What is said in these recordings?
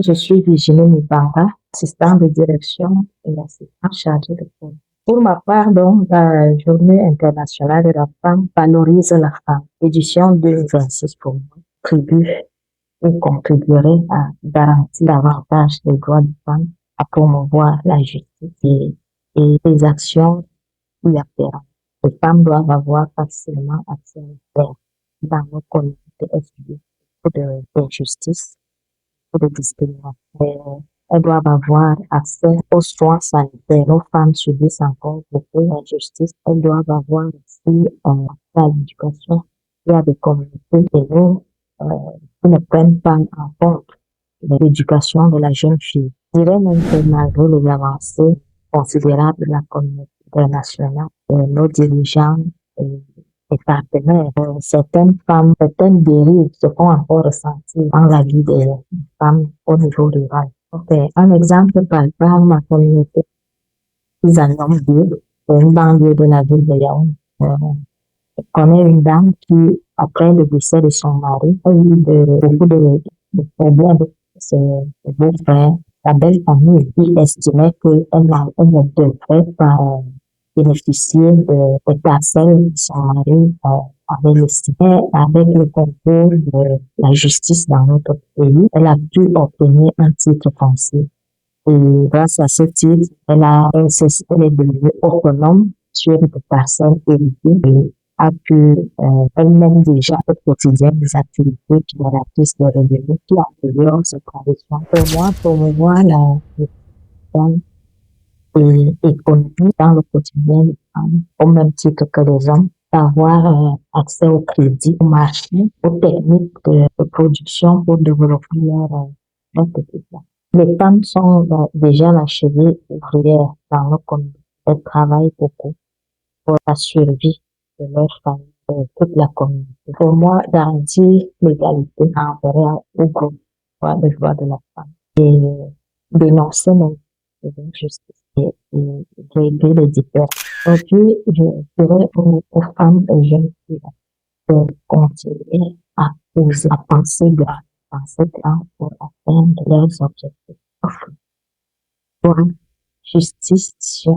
Je suis Virginie Mibanga, assistante de direction et assistante chargée de projet. Pour ma part, donc, la Journée internationale de la femme valorise la femme. Édition 2026 pour moi contribue et contribuerait à garantir davantage les droits des femmes, à promouvoir la justice et les actions y afférentes. Les femmes doivent avoir facilement accès aux terres dans nos communautés exclues de justice ou de discrimination. Elles doivent avoir accès aux soins sanitaires. Nos femmes subissent encore beaucoup d'injustices. Elles doivent avoir aussi à l'éducation. Il y a des communautés et nous qui ne prennent pas en compte l'éducation de la jeune fille. Je dirais même que malgré les avancées considérables de la communauté internationale, nos dirigeants et partenaires, certaines femmes, certaines dérives se font encore ressentir dans la vie des femmes au niveau rural. Okay. Un exemple par exemple, ma communauté, ils en ont deux, une banlieue de la ville de Yaoundé. Je connais une dame qui, après le décès de son mari, a eu beaucoup de problèmes avec ses beaux-frères. La belle famille, il estimait qu'elle ne devrait pas bénéficier des parcelles que son mari avait estimées. Avec le concours de la justice dans notre pays, elle a pu obtenir un titre foncier. Et grâce à ce titre, elle est devenue autonome sur des personnes héritées et a pu elle-même déjà au quotidien des activités qui garantissent des revenus qui améliorent ses conditions. Pour moi, promouvoir la gestion et économie dans le quotidien des femmes, au même titre que les hommes, d'avoir accès au crédit, au marché, aux techniques de production pour développer leur petit plan. Les femmes sont déjà la cheville ouvrière dans nos communautés. Elles travaillent beaucoup pour la survie de leur famille, de toute la communauté. Pour moi, garantir l'égalité envers au groupe des droits de la femme et dénoncer les injustices et régler les différends. Donc, je dirais aux femmes et jeunes filles de continuer à oser, à penser grand pour atteindre leurs objectifs. Pour justice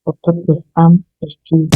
pour toutes les femmes et filles